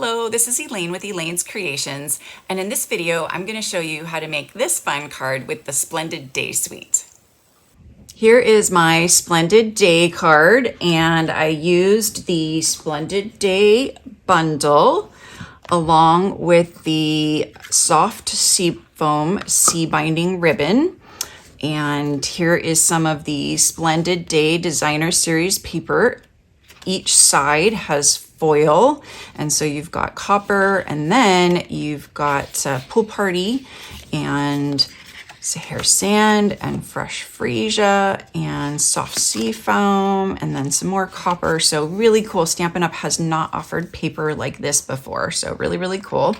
Hello, this is Elaine with Elaine's Creations, and in this video I'm going to show you how to make this fun card with the Splendid Day suite. Here is my Splendid Day card, and I used the Splendid Day Bundle along with the soft seafoam sea binding ribbon. And here is some of the Splendid Day Designer Series paper. Each side has foil, and so you've got copper, and then you've got Pool Party and Sahara Sand and Fresh Freesia and Soft Sea Foam, and then some more copper. So really cool. Stampin' Up! Has not offered paper like this before, so really cool.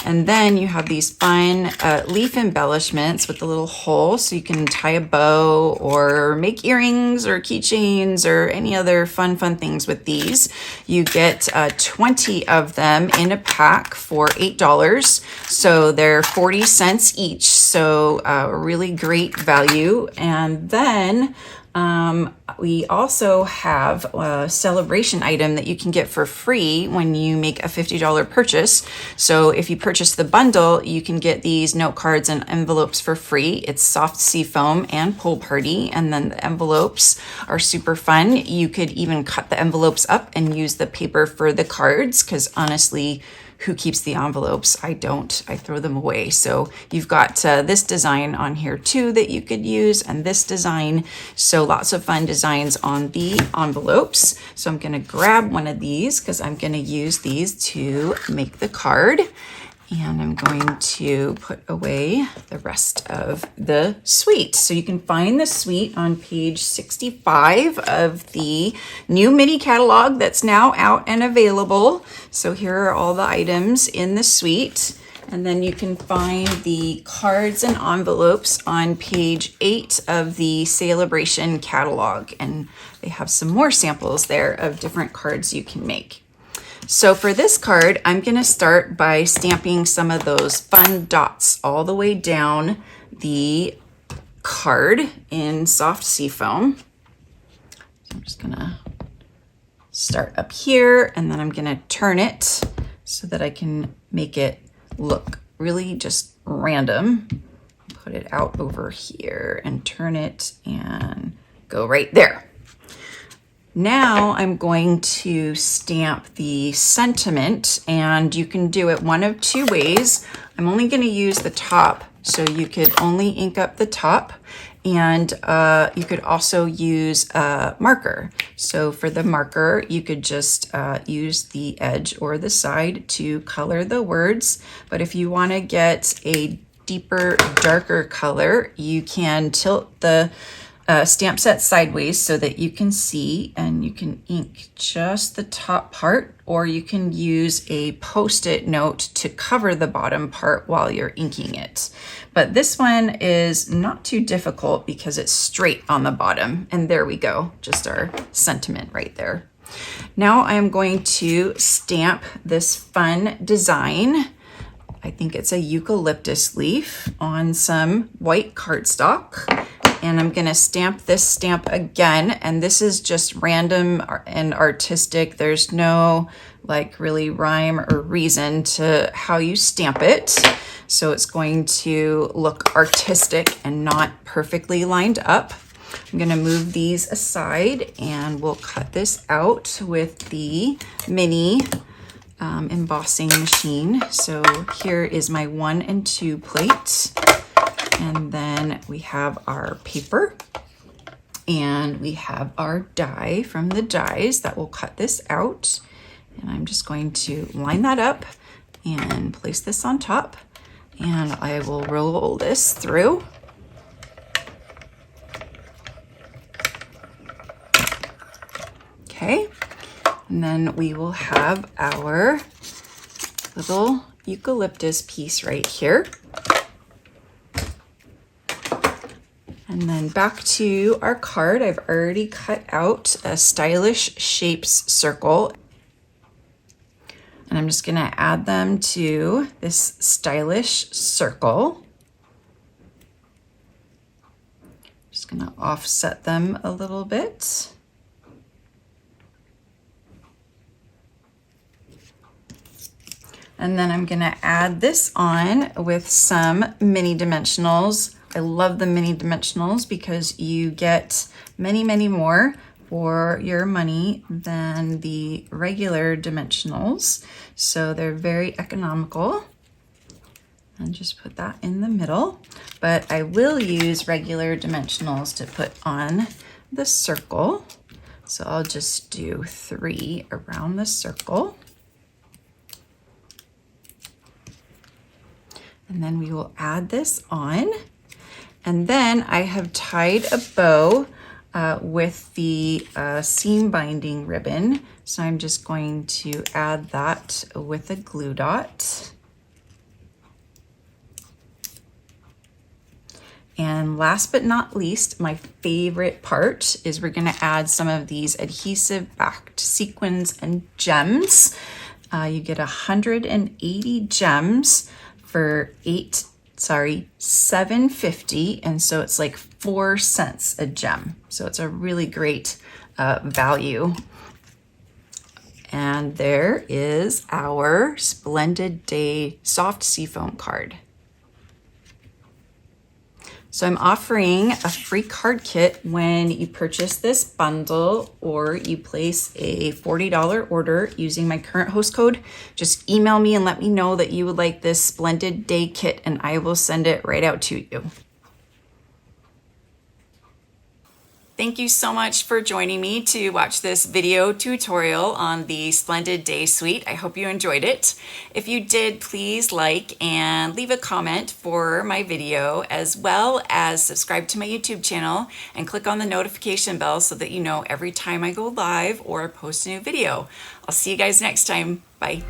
And then you have these fun leaf embellishments with the little hole, so you can tie a bow or make earrings or keychains or any other fun things with these. You get 20 of them in a pack for $8, so they're 40 cents each, so a really great value. And then we also have a celebration item that you can get for free when you make a $50 purchase. So if you purchase the bundle, you can get these note cards and envelopes for free. It's Soft Sea Foam and Pool Party, and then the envelopes are super fun. You could even cut the envelopes up and use the paper for the cards, because honestly, who keeps the envelopes? I don't. I throw them away. So you've got this design on here too that you could use, and this design. So lots of fun designs on the envelopes. So I'm going to grab one of these because I'm going to use these to make the card. And I'm going to put away the rest of the suite. So you can find the suite on page 65 of the new mini catalog that's now out and available. So here are all the items in the suite. And then you can find the cards and envelopes on page 8 of the Celebration catalog. And they have some more samples there of different cards you can make. So for this card, I'm going to start by stamping some of those fun dots all the way down the card in soft seafoam. So I'm just going to start up here, and then I'm going to turn it so that I can make it look really just random. Put it out over here and turn it and go right there. Now I'm going to stamp the sentiment, and you can do it one of two ways. I'm only going to use the top, so you could only ink up the top, and you could also use a marker. So for the marker, you could just use the edge or the side to color the words. But if you want to get a deeper, darker color, you can tilt the stamp set sideways so that you can see, and you can ink just the top part, or you can use a post-it note to cover the bottom part while you're inking it. But this one is not too difficult because it's straight on the bottom. And there we go, just our sentiment right there. Now I'm going to stamp this fun design. I think it's a eucalyptus leaf on some white cardstock. And I'm gonna stamp this stamp again, and this is just random and artistic. There's no like really rhyme or reason to how you stamp it. So it's going to look artistic and not perfectly lined up. I'm gonna move these aside, and we'll cut this out with the mini embossing machine. So here is my 1 and 2 plate. And then we have our paper, and we have our die from the dies that will cut this out. And I'm just going to line that up and place this on top, and I will roll this through. Okay, and then we will have our little eucalyptus piece right here. And then back to our card, I've already cut out a stylish shapes circle. And I'm just gonna add them to this stylish circle. Just gonna offset them a little bit. And then I'm gonna add this on with some mini dimensionals. I love the mini dimensionals because you get many, many more for your money than the regular dimensionals. So they're very economical. And just put that in the middle. But I will use regular dimensionals to put on the circle. So I'll just do 3 around the circle. And then we will add this on. And then I have tied a bow with the seam binding ribbon. So I'm just going to add that with a glue dot. And last but not least, my favorite part is we're gonna add some of these adhesive backed sequins and gems. You get 180 gems for $7.50, and so it's like 4 cents a gem. So it's a really great value. And there is our Splendid Day soft seafoam card. So I'm offering a free card kit when you purchase this bundle or you place a $40 order using my current host code. Just email me and let me know that you would like this Splendid Day kit and I will send it right out to you. Thank you so much for joining me to watch this video tutorial on the Splendid Day Suite. I hope you enjoyed it. If you did, please like and leave a comment for my video, as well as subscribe to my YouTube channel and click on the notification bell so that you know every time I go live or post a new video. I'll see you guys next time. Bye.